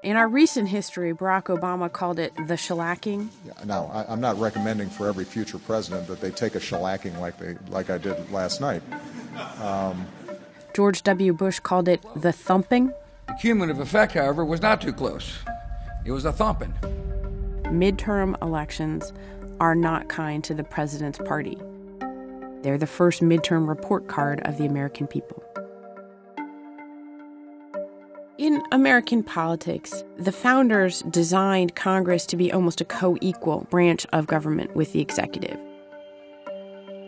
In our recent history, Barack Obama called it the shellacking. Now, I'm not recommending for every future president that they take a shellacking like I did last night. George W. Bush called it the thumping. The cumulative effect, however, was not too close. It was a thumping. Midterm elections are not kind to the president's party. They're the first midterm report card of the American people. In American politics, the founders designed Congress to be almost a co-equal branch of government with the executive.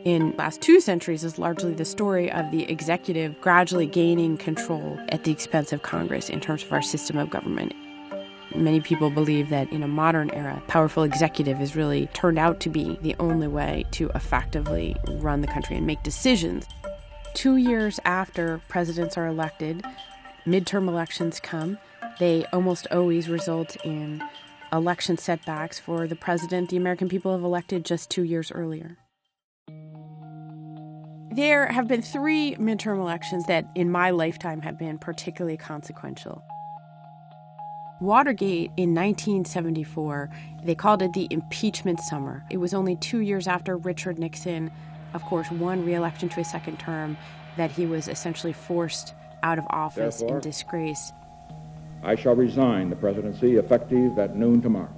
In the last 2 centuries is largely the story of the executive gradually gaining control at the expense of Congress in terms of our system of government. Many people believe that in a modern era, powerful executive has really turned out to be the only way to effectively run the country and make decisions. 2 years after presidents are elected, midterm elections come. They almost always result in election setbacks for the president the American people have elected just 2 years earlier. There have been 3 midterm elections that in my lifetime have been particularly consequential. Watergate in 1974, they called it the impeachment summer. It was only 2 years after Richard Nixon, of course, won re-election to a second term that he was essentially forced out of office in disgrace. I shall resign the presidency effective at noon tomorrow.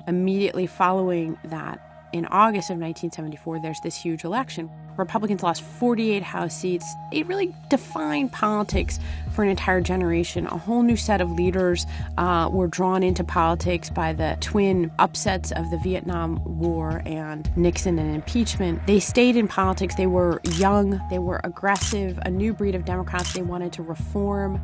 Immediately following that, in August of 1974, there's this huge election. Republicans lost 48 House seats. It really defined politics for an entire generation. A whole new set of leaders were drawn into politics by the twin upsets of the Vietnam War and Nixon and impeachment. They stayed in politics. They were young. They were aggressive, a new breed of Democrats. They wanted to reform.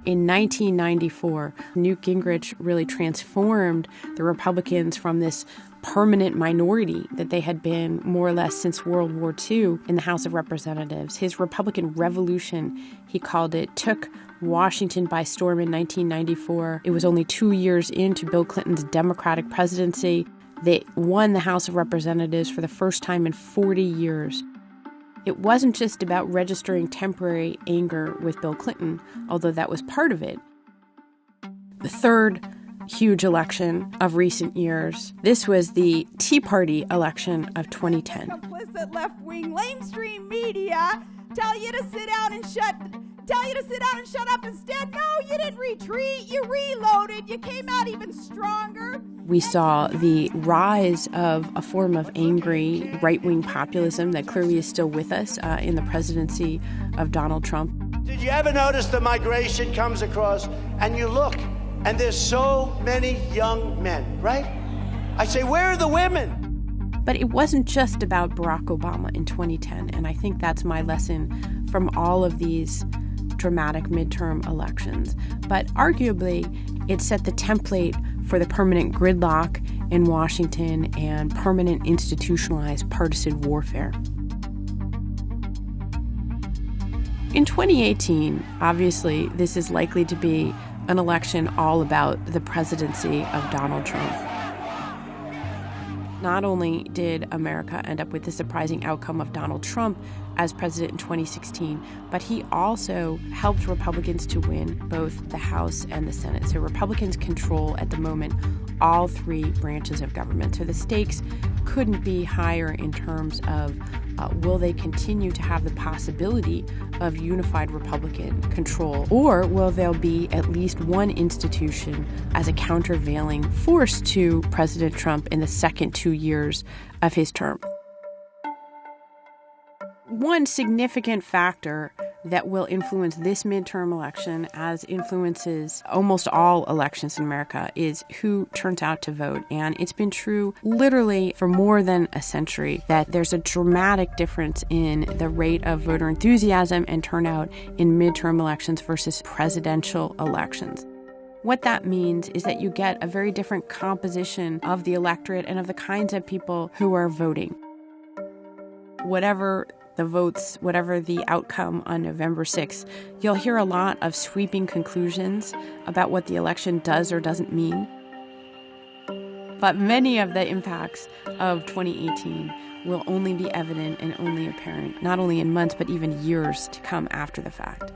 In 1994, Newt Gingrich really transformed the Republicans from this permanent minority that they had been more or less since World War II in the House of Representatives. His Republican revolution, he called it, took Washington by storm in 1994. It was only 2 years into Bill Clinton's Democratic presidency. They won the House of Representatives for the first time in 40 years. It wasn't just about registering temporary anger with Bill Clinton, although that was part of it. The third huge election of recent years, this was the Tea Party election of 2010. Complicit left-wing lamestream media tell you to sit down and shut up instead. No, you didn't retreat. You reloaded. You came out even stronger. We saw the rise of a form of angry right-wing populism that clearly is still with us in the presidency of Donald Trump. Did you ever notice the migration comes across and you look and there's so many young men, right? I say, where are the women? But it wasn't just about Barack Obama in 2010, and I think that's my lesson from all of these dramatic midterm elections. But arguably, it set the template for the permanent gridlock in Washington and permanent institutionalized partisan warfare. In 2018, obviously, this is likely to be an election all about the presidency of Donald Trump. Not only did America end up with the surprising outcome of Donald Trump as president in 2016, but he also helped Republicans to win both the House and the Senate. So Republicans control at the moment all 3 branches of government. So the stakes couldn't be higher in terms of will they continue to have the possibility of unified Republican control, or will there be at least one institution as a countervailing force to President Trump in the second 2 years of his term? One significant factor that will influence this midterm election, as influences almost all elections in America, is who turns out to vote. And it's been true literally for more than a century that there's a dramatic difference in the rate of voter enthusiasm and turnout in midterm elections versus presidential elections. What that means is that you get a very different composition of the electorate and of the kinds of people who are voting. Whatever the votes, whatever the outcome on November 6th, you'll hear a lot of sweeping conclusions about what the election does or doesn't mean. But many of the impacts of 2018 will only be evident and only apparent, not only in months, but even years to come after the fact.